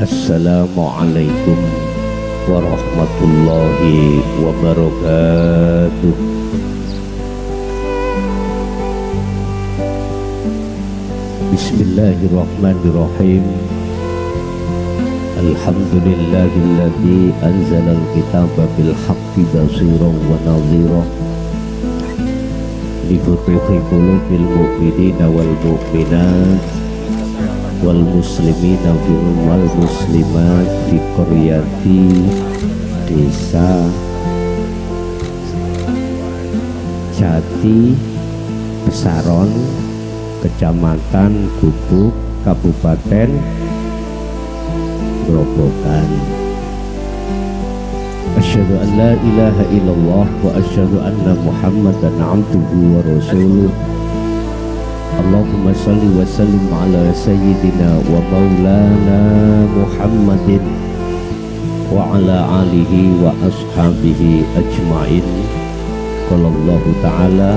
Assalamualaikum warahmatullahi wabarakatuh. Bismillahirrahmanirrahim. Alhamdulillahilladzi anzalal kitaba bil haqqi basiran wa nadhira li futihi qulubil mu'minina wal mu'minat wal muslimina wal muslimat fi qaryati desa Jati Besaron, Kecamatan Gubuk, Kabupaten Grobogan. Asyhadu an la ilaha illallah wa asyhadu anna Muhammadan abduhu wa rasuluh. Allahumma salli wa sallim ala sayyidina wa maulana Muhammadin wa ala alihi wa ashabihi ajma'in. Qala Allah ta'ala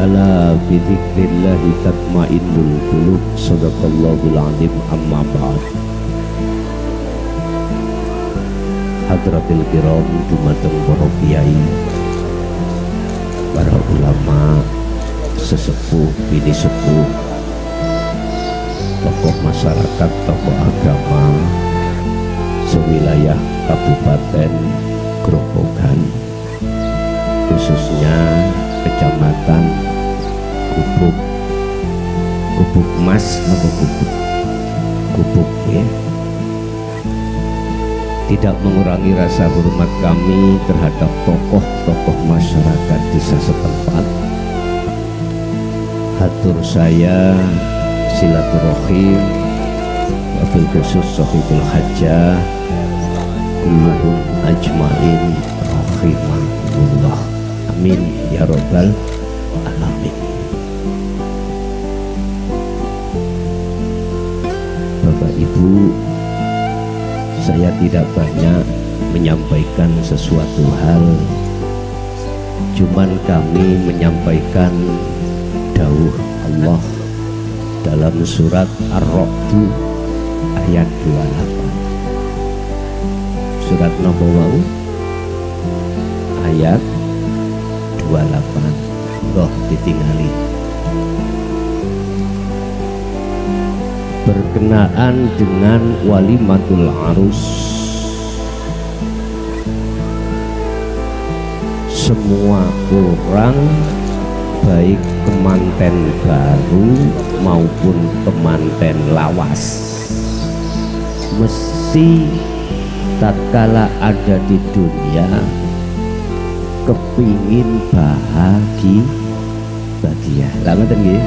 ala bidzikrillahi tatma'innul qulub. Shadaqallahul azim. Amma ba'd. Hadratil kiram, dumateng para kiai, para ulama, sesepuh, bini sepuh, tokoh masyarakat, tokoh agama sewilayah Kabupaten Grobogan, khususnya Kecamatan Gubuk, Gubuk Mas atau Gubuk ya. Tidak mengurangi rasa hormat kami terhadap tokoh-tokoh masyarakat desa setempat. Hatur saya silaturahim, wabil khusus sahibul hajah kulluhum ajmain rahimahullah. Amin ya rabbal alamin. Bapak Ibu, saya tidak banyak menyampaikan sesuatu hal, cuman kami menyampaikan dawuh Allah dalam surat Ar-Ra'd ayat 28. Surat nomor ayat 28. Loh ditinggali. Berkenaan dengan walimatul arus, semua orang baik kemanten baru maupun kemanten lawas mesti tatkala ada di dunia kepingin bahagia. Lama tinggi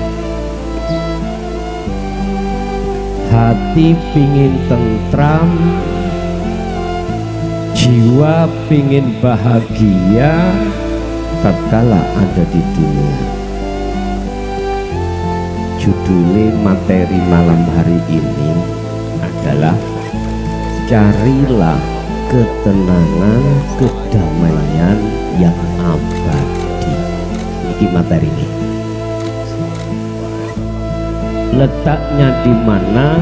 hati pingin tentram, jiwa pingin bahagia tatkala ada di dunia. Judulnya materi malam hari ini adalah carilah ketenangan, kedamaian yang abadi. Ini materi ini. Letaknya di mana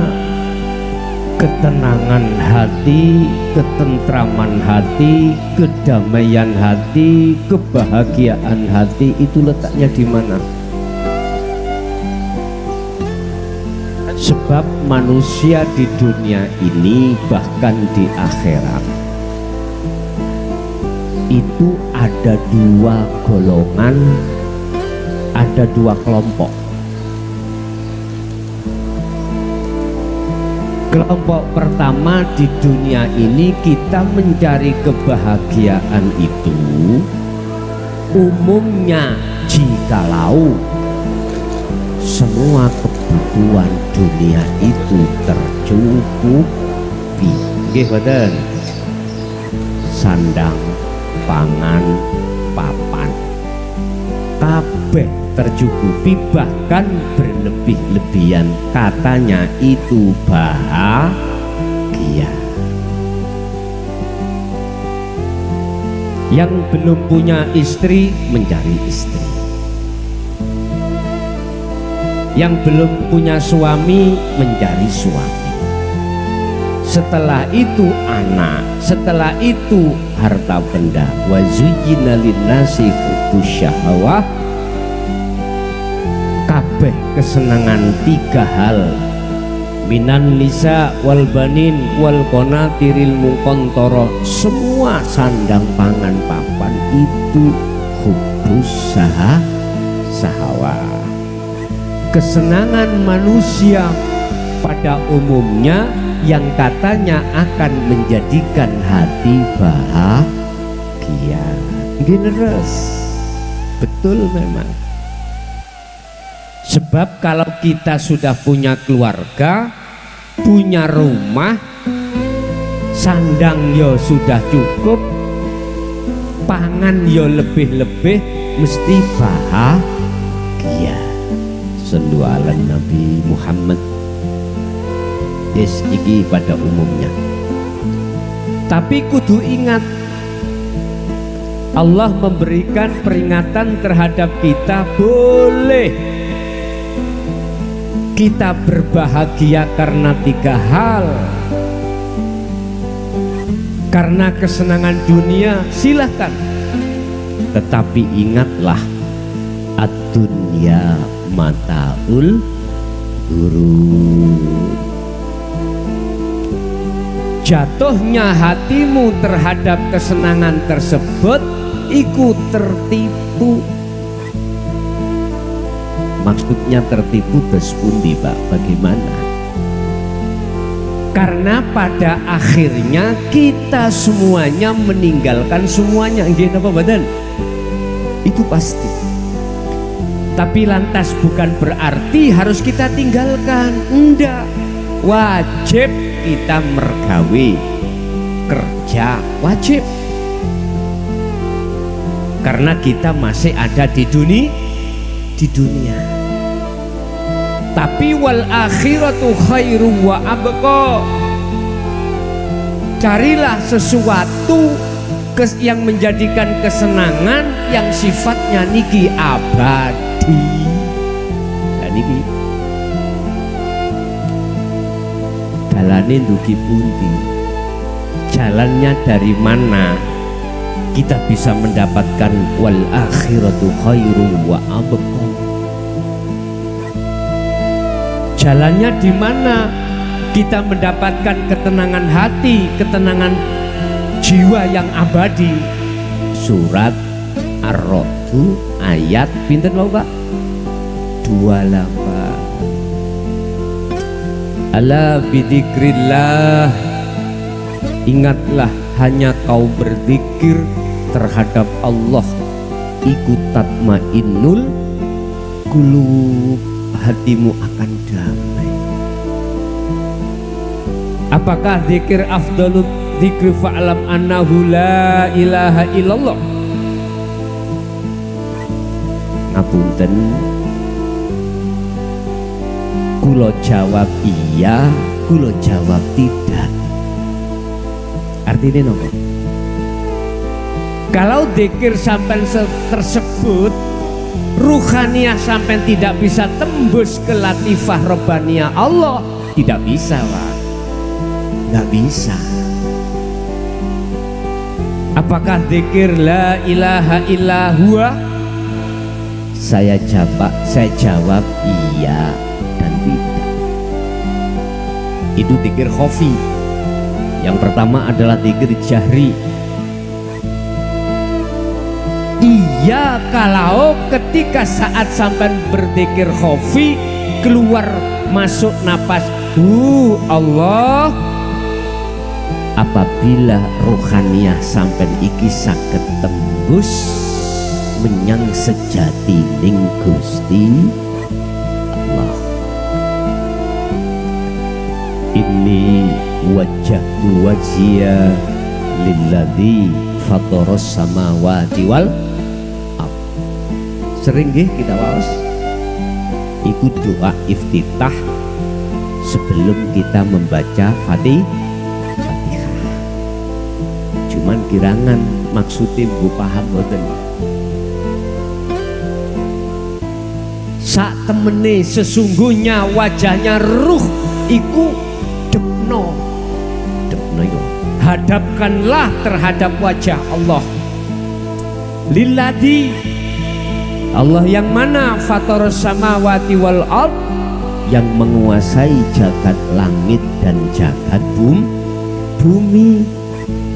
ketenangan hati, ketentraman hati, kedamaian hati, kebahagiaan hati itu letaknya di mana? Sebab manusia di dunia ini bahkan di akhirat itu ada dua golongan, ada dua kelompok. Kelompok pertama di dunia ini kita mencari kebahagiaan itu umumnya jikalau semua kebutuhan dunia itu tercukupi. Nggih boten? Sandang, pangan, papan, kabeh tercukupi, bahkan berlebih-lebihan, katanya itu bahagia. Yang belum punya istri mencari istri, yang belum punya suami mencari suami. setelah itu anak, setelah itu harta benda. Wa zuyyina linnasi hubbus syahawah, kabeh kesenangan tiga hal, minan nisa wal banin wal qanatiril muqantara, semua sandang pangan papan itu hubbus syahawah. Kesenangan manusia pada umumnya yang katanya akan menjadikan hati bahagia. Generous, betul memang. Sebab kalau kita sudah punya keluarga, punya rumah, sandang yo sudah cukup, pangan yo lebih-lebih, mesti bahagia. Sallu ala Nabi Muhammad. Yes, iki pada umumnya. Tapi kudu ingat, Allah memberikan peringatan terhadap kita, boleh kita berbahagia karena tiga hal. Karena kesenangan dunia silahkan, tetapi ingatlah ad-dunya mataul ghurur. Jatuhnya hatimu terhadap kesenangan tersebut ikut tertipu. Maksudnya tertipu terus pundi, Pak? Bagaimana? Karena pada akhirnya kita semuanya meninggalkan semuanya. Nggih napa mboten? Itu pasti. Tapi lantas bukan berarti harus kita tinggalkan. Enggak. Wajib kita mergawe, kerja wajib. Karena kita masih ada di dunia. Tapi wal akhiratu khairu wa abqa. Carilah sesuatu yang menjadikan kesenangan yang sifatnya niki abadi. Dan niki dalane ndugi pundi? Jalannya dari mana kita bisa mendapatkan wal akhiratu khairu wa abqa? Jalannya di mana kita mendapatkan ketenangan hati, ketenangan jiwa yang abadi? Surat Ar-Ra'd ayat pinten wau, Pak? 28. Ala bidzikrillah, ingatlah hanya kau berzikir terhadap Allah, ikut tatmainnul qulub, hatimu akan damai. Apakah zikir afdalut zikri fa'lam annahu la ilaha illallah? Ngapunten, kulo jawab iya, kulo jawab tidak. Artinya nopo? Kalau zikir sampai tersebut ruhaniyah sampai tidak bisa tembus ke latifah robbaniyah Allah, tidak bisa, Pak. Nggak bisa. Apakah zikir la ilaha illa huwa? Saya jawab iya dan tidak. Itu zikir khofi. Yang pertama adalah zikir jahri. Iya, kalau ketika saat sampai berzikir khofi, keluar masuk napas Allah, apabila rohaniyah sampai iki saged tembus menyang sejati ning Gusti Allah. Ini wajhatu wajhiya lilladzi fataras samawati wal ardh. Sering nggih kita waos iku doa iftitah sebelum kita membaca Fatihah. Cuman kirangan maksudnya bu paham boten. Sak temene sesungguhnya wajahnya ruh iku depno ngono iku. Hadapkanlah terhadap wajah Allah. Lilladzi, Allah yang mana fataras samawati wal ard, yang menguasai jagat langit dan jagat bumi,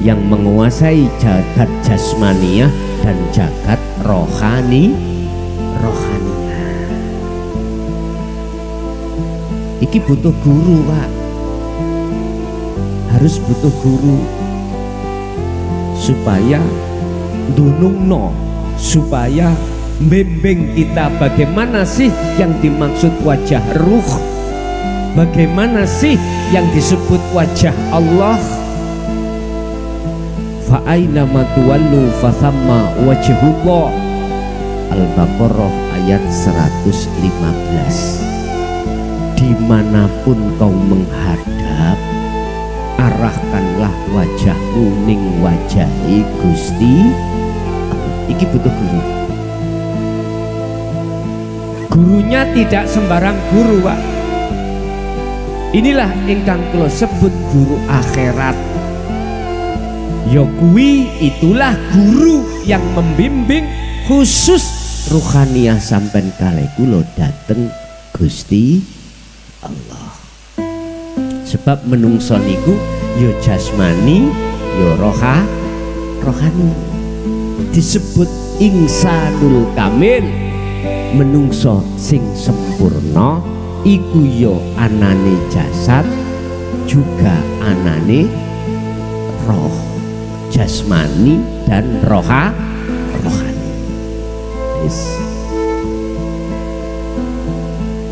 yang menguasai jagat jasmaniyah dan jagat rohaniyah. Iki butuh guru, Pak. Harus butuh guru supaya dunungno, supaya membimbing kita bagaimana sih yang dimaksud wajah ruh, bagaimana sih yang disebut wajah Allah. Fa aina ma tuwallu fa thamma wajhullah. Al-Baqarah ayat 115. Dimanapun kau menghadap, arahkanlah wajahmu ning wajahi Gusti. Iki butuh guru. Gurunya tidak sembarang guru, Pak. Inilah ingkang kula sebut guru akhirat. Ya kuwi itulah guru yang membimbing khusus ruhaniyah sampean kalih kula dateng Gusti Allah. Sebab menungso niku ya jasmani ya rohani. Disebut insanul kamil, menungso sing sempurna iku ya anane jasad juga anane roh, jasmani dan rohani.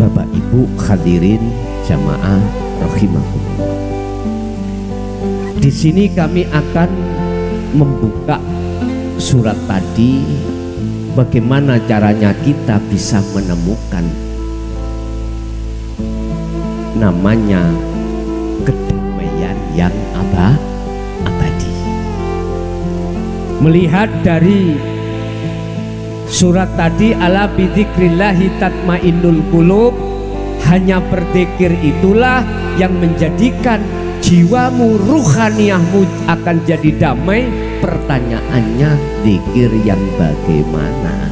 Bapak Ibu hadirin jamaah rahimakumullah. Di sini kami akan membuka surat tadi, bagaimana caranya kita bisa menemukan namanya kedamaian yang abadi. Melihat dari surat tadi, ala bidzikrillahi tatmainnul qulub, hanya berzikir itulah yang menjadikan jiwamu, ruhaniyahmu akan jadi damai. Pertanyaannya, zikir yang bagaimana?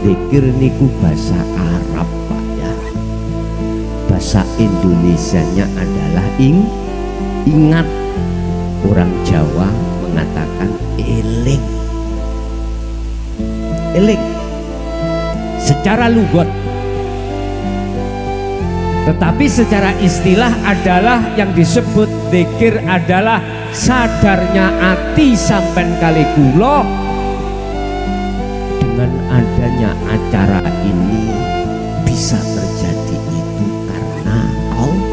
Zikir niku bahasa Arab, Pak, ya. Bahasa Indonesianya adalah ingat. Orang Jawa mengatakan eling. Eling secara lugat, tetapi secara istilah adalah yang disebut zikir adalah sadarnya hati sampean kali kula. Dengan adanya acara ini bisa terjadi itu karena Allah.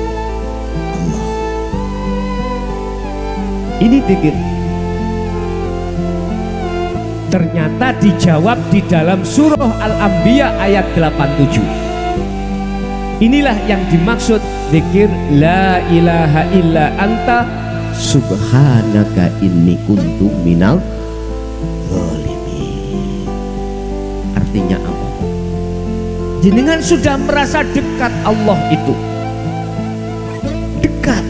Ini zikir ternyata dijawab di dalam surah Al-Anbiya ayat 87. Inilah yang dimaksud zikir la ilaha illa anta subhanaka inni kuntu minal zalimin. Artinya apa? Jenengan sudah merasa dekat Allah itu. Dekat.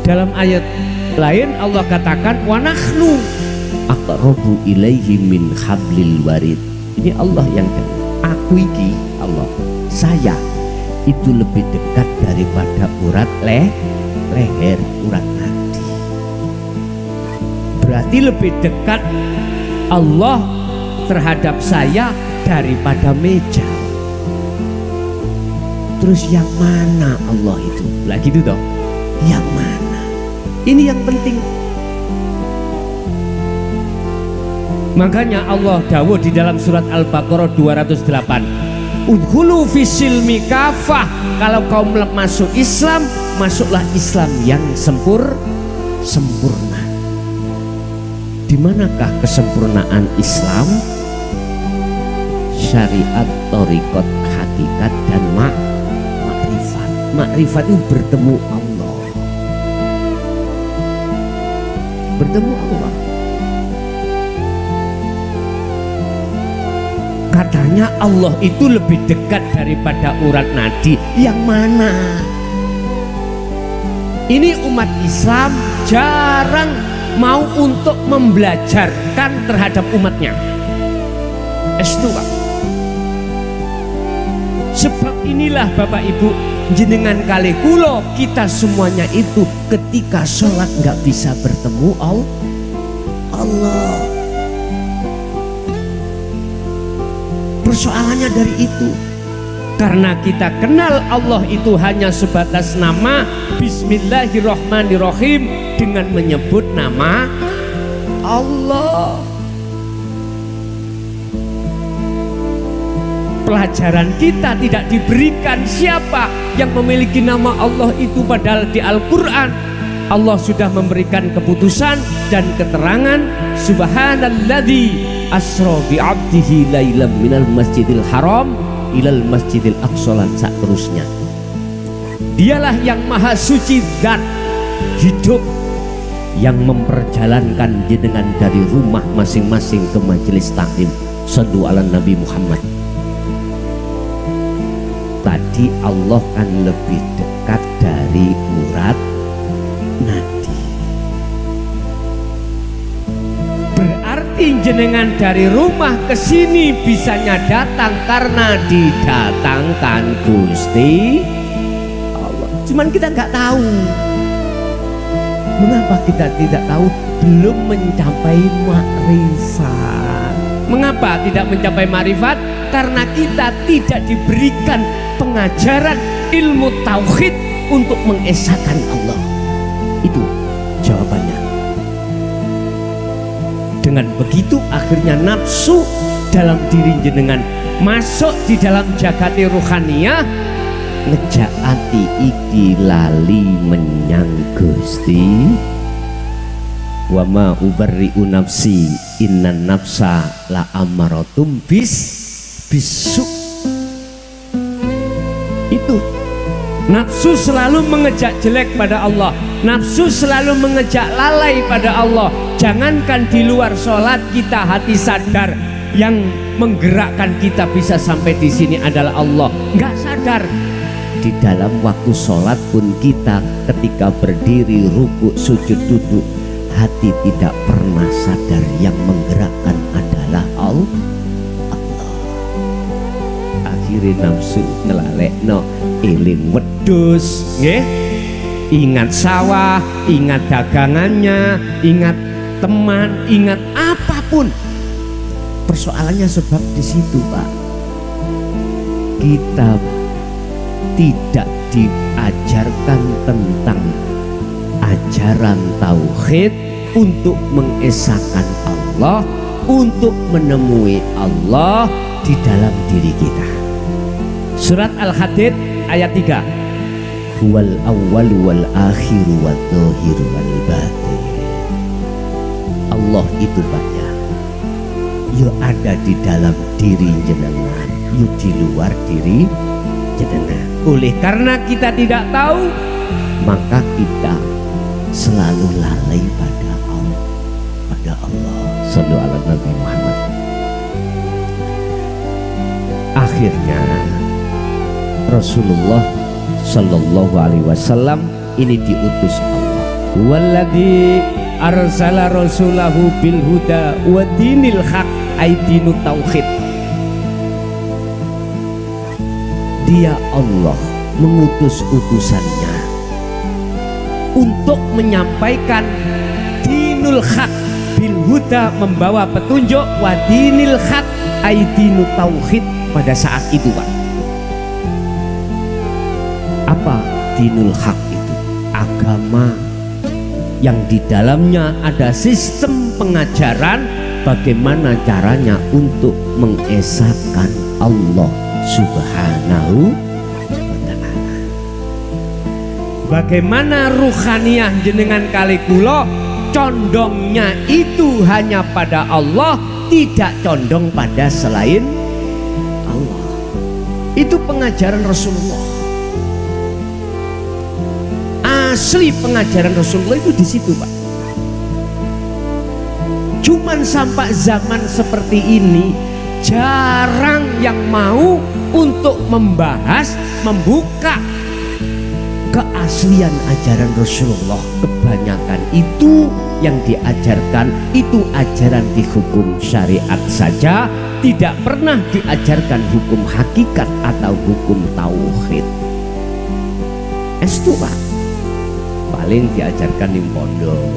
Dalam ayat lain Allah katakan wa nahnu aqrabu ilaihi min hablil warid. Ini Allah yang aku iki, Allah, saya itu lebih dekat daripada urat leher, urat nadi. Berarti lebih dekat Allah terhadap saya daripada meja. Terus yang mana Allah itu? Lagi itu toh. Yang mana? Ini yang penting. Makanya Allah dawuh di dalam surat Al-Baqarah 208, udkhulu fisilmi kafah. Kalau kau masuk Islam, masuklah Islam yang sempurna. Di manakah kesempurnaan Islam? Syariat, thariqat, hakikat dan makrifat. Makrifat itu bertemu Allah. Bertemu Allah. Katanya Allah itu lebih dekat daripada urat nadi. Yang mana? Ini umat Islam jarang mau untuk membelajarkan terhadap umatnya. Estu Pak. Sebab inilah Bapak Ibu, jenengan kali kulo kita semuanya itu ketika sholat nggak bisa bertemu Allah. Persoalannya dari itu. Karena kita kenal Allah itu hanya sebatas nama Bismillahirrahmanirrahim dengan menyebut nama Allah. Pelajaran kita tidak diberikan siapa yang memiliki nama Allah itu, padahal di Al-Quran Allah sudah memberikan keputusan dan keterangan Subhanalladzi asra bi'abdihi lailam minal masjidil haram ilal masjidil aqsa dan seterusnya. Dialah yang maha suci zat hidup yang memperjalankan jenengan dari rumah masing-masing ke majelis taklim. Shallu ala Nabi Muhammad. Tadi Allah kan lebih dekat dari urat nadi. Berarti jenengan dari rumah ke sini bisanya datang karena didatangkan Gusti Allah. Cuman kita nggak tahu. Mengapa kita tidak tahu? Belum mencapai makrifat. Mengapa tidak mencapai makrifat? Karena kita tidak diberikan pengajaran ilmu tauhid untuk mengesahkan Allah. Itu jawabannya. Dengan begitu akhirnya nafsu dalam diri jenengan masuk di dalam jagati ruhaniyah, ngejaati iki lali menyang Gusti. Wa ma ubarri'u nafsi innan nafsa la amaratum bisu. Itu nafsu selalu mengejak jelek pada Allah, nafsu selalu mengejak lalai pada Allah. Jangankan di luar sholat kita hati sadar, yang menggerakkan kita bisa sampai di sini adalah Allah. Nggak sadar di dalam waktu sholat pun kita ketika berdiri, rukuk, sujud, duduk, hati tidak pernah sadar yang menggerakkan adalah Allah. Akhirnya nafsu ngelalekno eling wedhus, nggih. Ingat sawah, ingat dagangannya, ingat teman, ingat apapun. Persoalannya sebab di situ, Pak. Kita tidak diajarkan tentang ajaran tauhid untuk mengesahkan Allah, untuk menemui Allah di dalam diri kita. Surat Al-Hadid ayat 3. Huwal awwal wal akhir wal zahir wal batin. Allah itu banyak. Ya ada di dalam diri jenengan, ya di luar diri jenengan. Oleh karena kita tidak tahu, maka kita selalu lalai pada Allah. Shallu ala Nabi Muhammad. Akhirnya Rasulullah Sallallahu Alaihi Wasallam ini diutus Allah. Walladzi arsala rasulahu bil huda wa dinil haq, aidinu tauhid. Dia Allah mengutus utusannya untuk menyampaikan dinul haq, bil huda membawa petunjuk, wa dinil haq, aidinu tauhid. Pada saat itu, Pak, apa dinul haq itu? Agama yang di dalamnya ada sistem pengajaran bagaimana caranya untuk mengesahkan Allah Subhanahu wa ta'ala. Bagaimana ruhaniyah jenengan kali kula condongnya itu hanya pada Allah, tidak condong pada selain Allah. Itu pengajaran Rasulullah. Asli pengajaran Rasulullah itu di situ, Pak. Cuman sampai zaman seperti ini jarang yang mau untuk membahas, membuka keaslian ajaran Rasulullah. Kebanyakan itu yang diajarkan itu ajaran di hukum syariat saja, tidak pernah diajarkan hukum hakikat atau hukum tauhid. Estu Pak, paling diajarkan di pondok.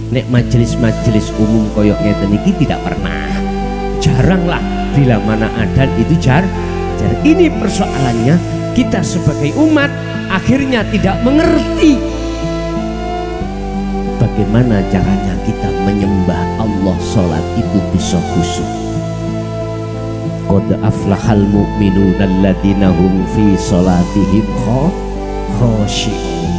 Nek majelis-majelis umum koyok ngeten iki tidak pernah, jarang lah, bila mana ada itu jar. Ini persoalannya, kita sebagai umat akhirnya tidak mengerti bagaimana caranya kita menyembah Allah, sholat itu bisa khusyuk. Qad aflahal mu'minuna alladzina hum fi sholatihim khashi'un.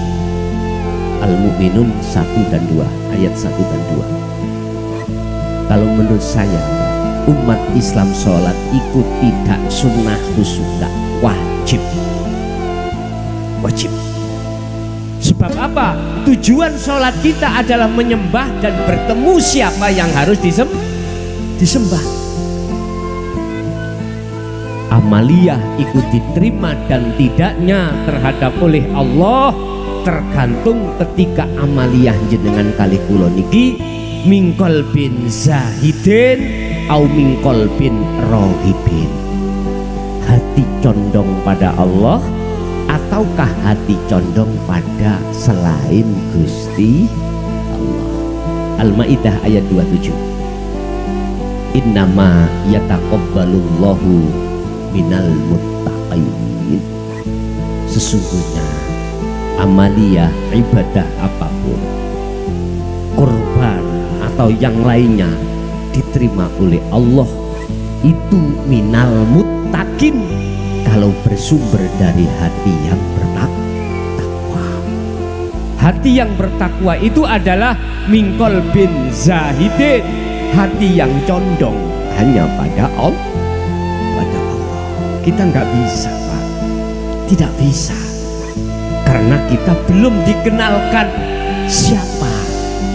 Al-Mu'minun 1 dan 2, ayat 1 dan 2. Kalau menurut saya umat Islam sholat itu tidak sunnah khusyuk, wajib. Wajib. Sebab apa? Tujuan sholat kita adalah menyembah dan bertemu siapa yang harus disembah. Amaliyah ikut diterima dan tidaknya terhadap oleh Allah tergantung ketika amaliyah jenengan kali kula niki mingkol bin zahidin au mingkol bin rohibin, hati condong pada Allah ataukah hati condong pada selain Gusti Allah. Al-Maidah ayat 27. Innama yataqabbalullahu minal muttaqin. Sesungguhnya amaliyah ibadah apapun, kurban atau yang lainnya diterima oleh Allah itu minal muttaqin, kalau bersumber dari hati yang bertakwa. Hati yang bertakwa itu adalah mingkol bin zahidin, hati yang condong hanya pada Allah. Kita nggak bisa Pak, tidak bisa, karena kita belum dikenalkan siapa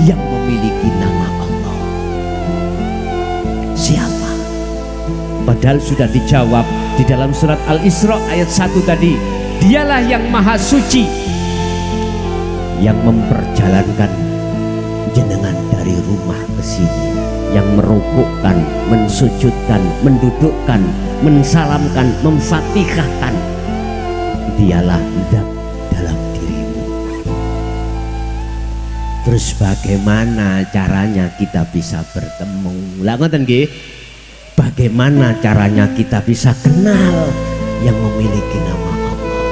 yang memiliki nama Allah. Siapa? Padahal sudah dijawab di dalam surat Al-Isra ayat 1 tadi. Dialah yang maha suci, yang memperjalankan jenengan dari rumah ke sini, yang merukukkan, mensujudkan, mendudukkan, mensalamkan, memfatihahkan. Dialah zat dalam dirimu. Terus bagaimana caranya kita bisa bertemu? Lah ngoten nggih. Bagaimana caranya kita bisa kenal yang memiliki nama Allah?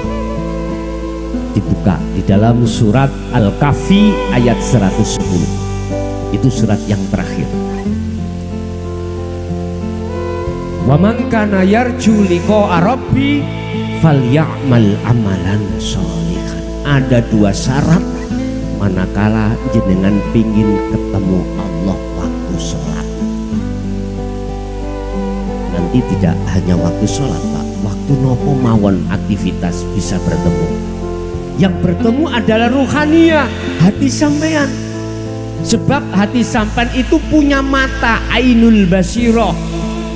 Dibuka di dalam surat Al-Kahfi ayat 110. Itu surat yang terakhir. Wa man kana yarju liqa'a rabbi falyamal amalan sholihan. Ada 2 syarat manakala jenengan pingin ketemu Allah waktu sholat. Nanti tidak hanya waktu sholat Pak, waktu nopo mawon aktivitas bisa bertemu. Yang bertemu adalah ruhaniyah, hati sampean. Sebab hati sampean itu punya mata, ainul basirah.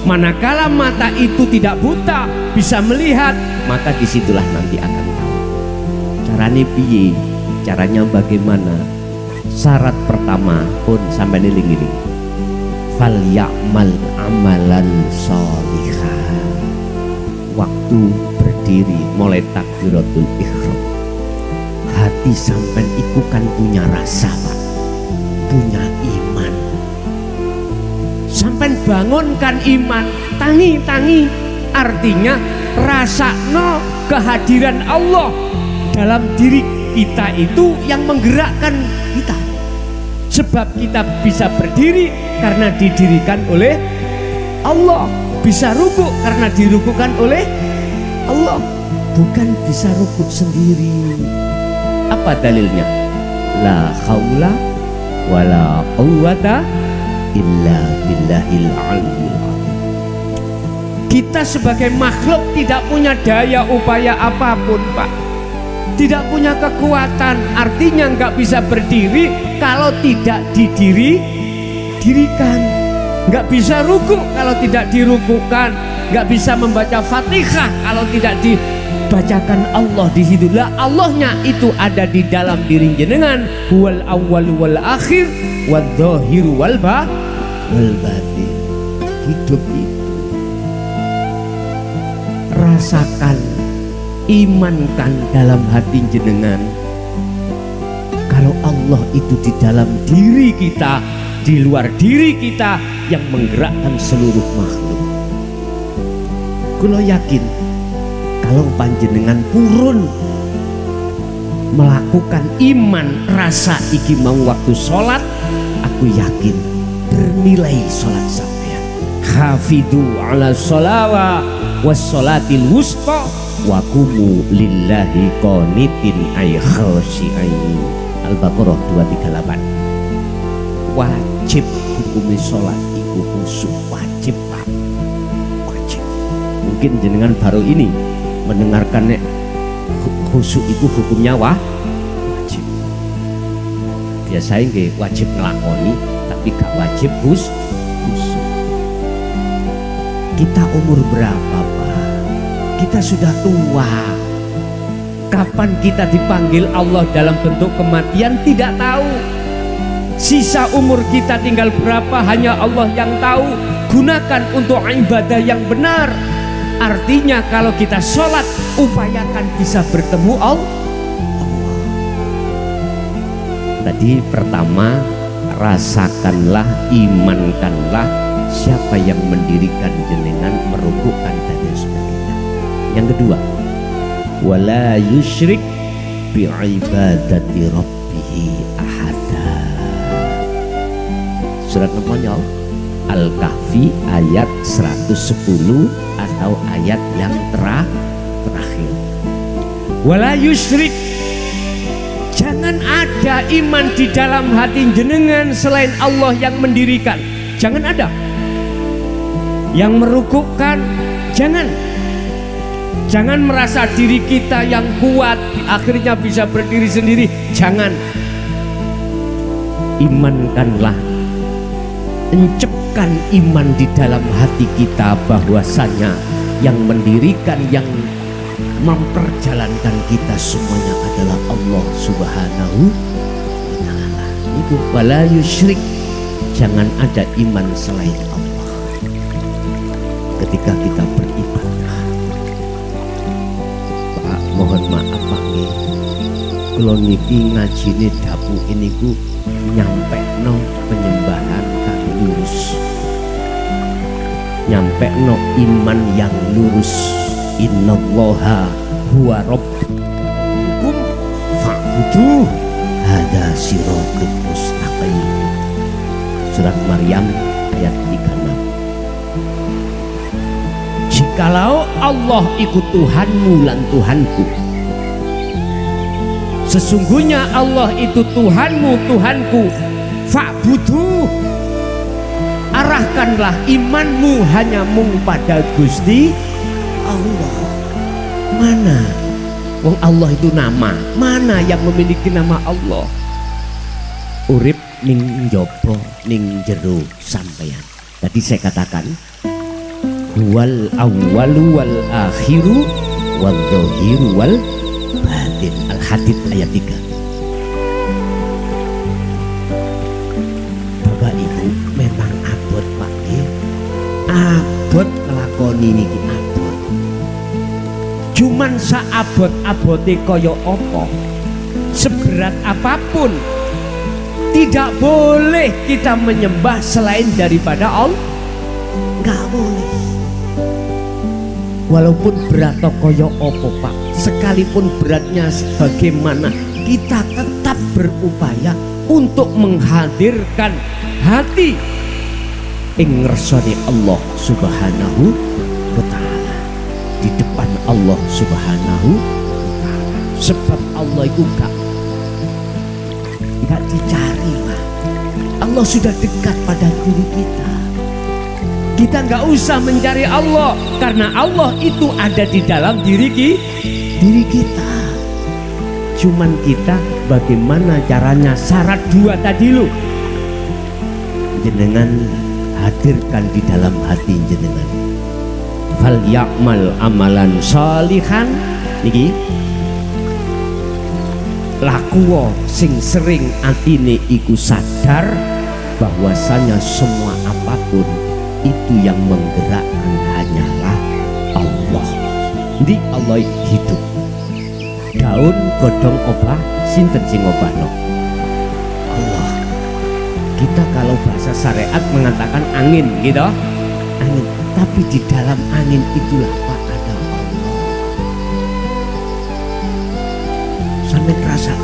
Manakala mata itu tidak buta, bisa melihat, maka disitulah nanti akan tahu. Caranya piye? Caranya bagaimana? Syarat pertama pun sampai niling-niling. Fal ya'mal amalan sholihan. Waktu berdiri mulai takbiratul ihram, hati sampean iku kan punya rasa Pak, punya iman. Sampai bangunkan iman, tangi-tangi, artinya rasakno kehadiran Allah dalam diri kita, itu yang menggerakkan kita. Sebab kita bisa berdiri karena didirikan oleh Allah, bisa rukuk karena dirukukan oleh Allah, bukan bisa rukuk sendiri. Apa dalilnya? La haula wala quwwata illa billahil aliyyil azim. Kita sebagai makhluk tidak punya daya upaya apapun Pak, tidak punya kekuatan, artinya nggak bisa berdiri kalau tidak didirikan. Nggak bisa ruku kalau tidak dirukukan, nggak bisa membaca Fatihah kalau tidak dibacakan Allah di situ. Lah Allahnya itu ada di dalam diri jenengan. Wal awwal wal akhir wal dzahir wal batin. Hidup itu rasakan, imankan dalam hati jenengan kalau Allah itu di dalam diri kita, di luar diri kita, yang menggerakkan seluruh makhluk. Kulo yakin kalau panjenengan purun melakukan iman rasa iki mau waktu sholat, aku yakin bernilai sholat sampean. Hafidhu ala sholawa was sholatil wusta wa kumu lillahi qanitin ay khashi'in. Al-Baqarah 238. Wajib hukumnya sholat iku khusyuk, wajib Pak, wajib. Mungkin jenengan baru ini mendengarkan khusyuk itu hukumnya wajib. Biasanya nggih wajib ngelakoni tapi gak wajib khusyuk. Kita umur berapa Pak? Kita sudah tua. Kapan kita dipanggil Allah dalam bentuk kematian tidak tahu. Sisa umur kita tinggal berapa hanya Allah yang tahu. Gunakan untuk ibadah yang benar. Artinya kalau kita sholat, upayakan bisa bertemu Allah. Tadi pertama, rasakanlah, imankanlah siapa yang mendirikan jenengan, merukukkan dan sebagainya. Yang kedua, wala yusyrik bi'ibadati rabbihi ahada. Surat nomornya Al-Kahfi ayat 110 atau ayat yang terakhir. Wala yusyrik, jangan ada iman di dalam hati jenengan selain Allah yang mendirikan. Jangan ada. Yang merukukkan, jangan. Jangan merasa diri kita yang kuat akhirnya bisa berdiri sendiri. Jangan. Imankanlah, encepkan iman di dalam hati kita bahwasanya yang mendirikan, yang memperjalankan kita semuanya adalah Allah Subhanahu wa ta'ala. Itu wala yusyrik, jangan ada iman selain Allah ketika kita beribadah. Pak, mohon maaf Pak nggih, kula niki ngajine dapu ini ku nyampekno penyembahan kang lurus, nyampekno iman yang lurus. Innallaha huwa rabbukum fa'buduh hadza siratul mustaqim. Surat Maryam ayat 36. Jikalau Allah ikut Tuhanmu lan Tuhanku, sesungguhnya Allah itu Tuhanmu, Tuhanku, fa'buduh, arahkanlah imanmu hanya mung pada Gusti Allah. Mana wong Allah itu nama, mana yang memiliki nama Allah? Urip ning njaba ning jero sampeyan. Tadi saya katakan wal awwalu wal akhiru wal dhahiru wal batin. Al-Hadid ayat 3. Bapak Ibu memang abot Pak nggih. Abot nglakoni niki abot. Cuman saabot-abote kaya apa? Seberat apapun tidak boleh kita menyembah selain daripada Allah. Enggak boleh. Walaupun berat kaya apa Pak, sekalipun beratnya sebagaimana, kita tetap berupaya untuk menghadirkan hati ing ngersani Allah Subhanahu wa ta'ala, di depan Allah Subhanahu wa ta'ala. Sebab Allah itu gak dicari Pak. Allah sudah dekat pada diri kita. Kita nggak usah mencari Allah karena Allah itu ada di dalam diri kita. Cuman kita bagaimana caranya, syarat dua tadi lo. Jenengan hadirkan di dalam hati jenengan. Fal ya'mal amalan sholihan niki lakuwo sing sering atine iku sadar bahwasanya semua apapun itu yang menggerakkan hanyalah Allah. Di Allah hidup. Daun godhong obah sinten sing obahno? Allah. Kita kalau bahasa syariat mengatakan angin gitu, angin. Tapi di dalam angin itulah Pak ada Allah. Sampai terasa.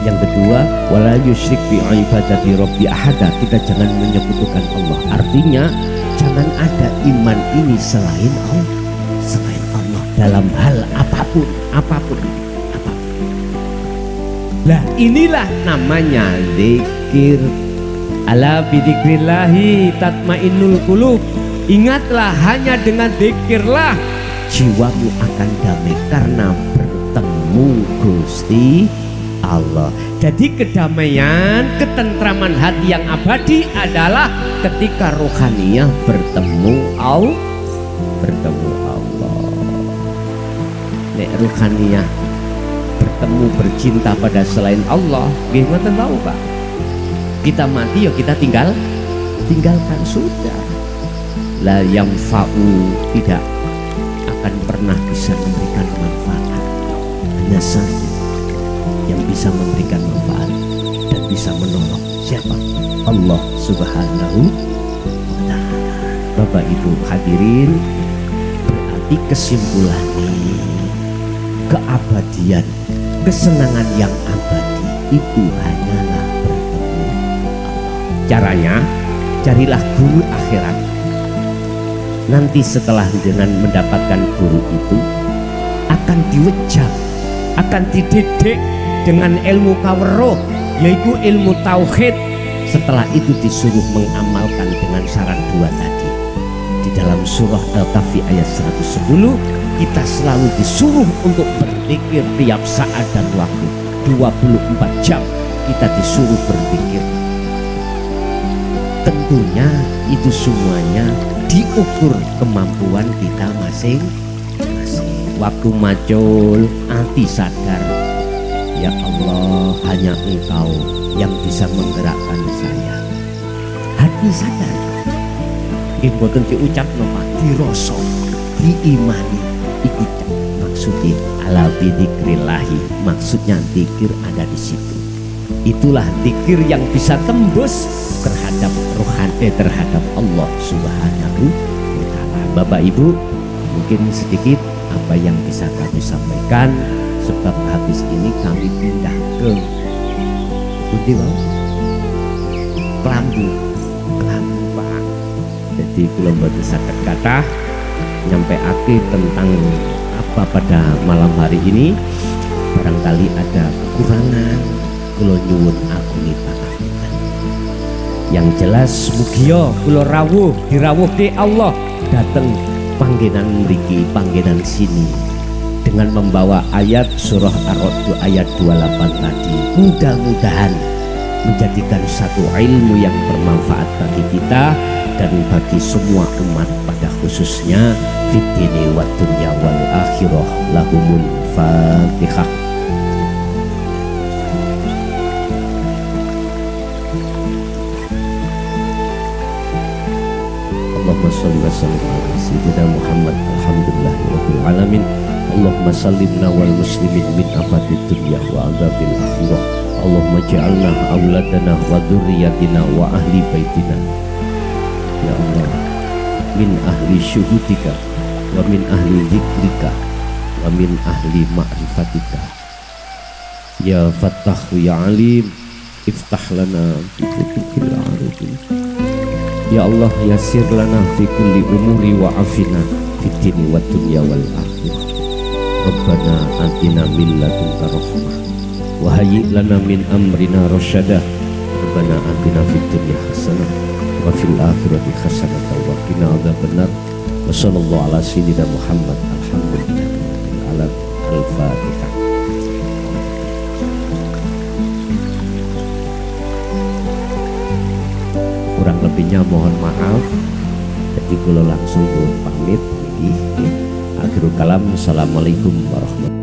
Yang kedua, wala yusyrik bi ibadati rabbi ahada. Kita jangan menyekutukan Allah. Artinya jangan ada iman ini selain Allah, selain Allah dalam hal apapun, apapun. Lah inilah namanya zikir. Ala bidzikrillahi tatmainnul qulub. Ingatlah hanya dengan zikirlah jiwamu akan damai karena bertemu Gusti Allah. Jadi kedamaian, ketentraman hati yang abadi adalah ketika rohaniyah bertemu Allah. Nek rohaniyah bertemu bercinta pada selain Allah, nggih mboten tahu Pak. Kita mati ya kita tinggalkan sudah. La yanfa'u, tidak akan pernah bisa memberikan manfaat. Hanya satu yang bisa memberikan manfaat dan bisa menolong, siapa? Allah Subhanahu wa ta'ala. Bapak Ibu hadirin, berarti kesimpulannya keabadian, kesenangan yang abadi itu hanyalah bertemu Allah. Caranya, carilah guru akhirat. Nanti setelah dengan mendapatkan guru itu akan diwejam, akan dididik dengan ilmu kaweruh, yaitu ilmu tauhid. Setelah itu disuruh mengamalkan dengan syarat dua tadi. Di dalam surah Al-Kahfi ayat 110 kita selalu disuruh untuk berzikir tiap saat dan waktu. 24 jam kita disuruh berzikir. Tentunya itu semuanya diukur kemampuan kita masing-masing. Waktu macul hati sadar, ya Allah, hanya Engkau yang bisa menggerakkan saya. Hati sadar, mboten diucap napa, dirasa, diimani. Iki maksudnya ala bidzikrillahi, maksudnya zikir ada di situ. Itulah zikir yang bisa tembus terhadap rohani, terhadap Allah Subhanahu wa ta'ala. Bapak Ibu, mungkin sedikit apa yang bisa kami sampaikan, sebab habis ini kami pindah ke Kelambu Pak. Jadi kalau mboten saged kathah nyampe akhir tentang apa pada malam hari ini, barangkali ada kekurangan kula nyuwun agungipun. Yang jelas mugia kula rawuh dirawuhke Allah dateng panggenan mriki, panggenan sini dengan membawa ayat surah Ar-Ra'd ayat 28 tadi. Mudah-mudahan menjadikan satu ilmu yang bermanfaat bagi kita dan bagi semua umat pada khususnya fid dini wad dunya wal akhirah. Lahumul Fatihah. Allahumma shalli wa sallim ala sayyidina Muhammad. Alhamdulillahirabbil alamin. Allahumma sallimna wal muslimin min afatid dunya wa adzabil akhirah. Allahumma ja'alna auladana wa dzurriyyatina wa ahli baitina, ya Allah, min ahli syuhudika wa min ahli zikrika wa min ahli ma'rifatika. Ya Fattahu ya Alim, iftah lana fi kutubil arifin. Ya Allah, yasir lana fi kulli umuri wa afina fid dini wad dunya wal akhirah. Rabbana atina min ladunka rahmah wa hayyi' lana min amrina rasyada. Rabbana atina fid dunya hasanah wa fil akhirati hasanah wa qina adzabannar. Wa sallallahu ala sayyidina Muhammad. Alhamdulillah ala al-Fatihah. lebihnya mohon maaf. Jadi kula langsung pamit nggih. Akhirul kalam, assalamualaikum warahmatullahi wabarakatuh.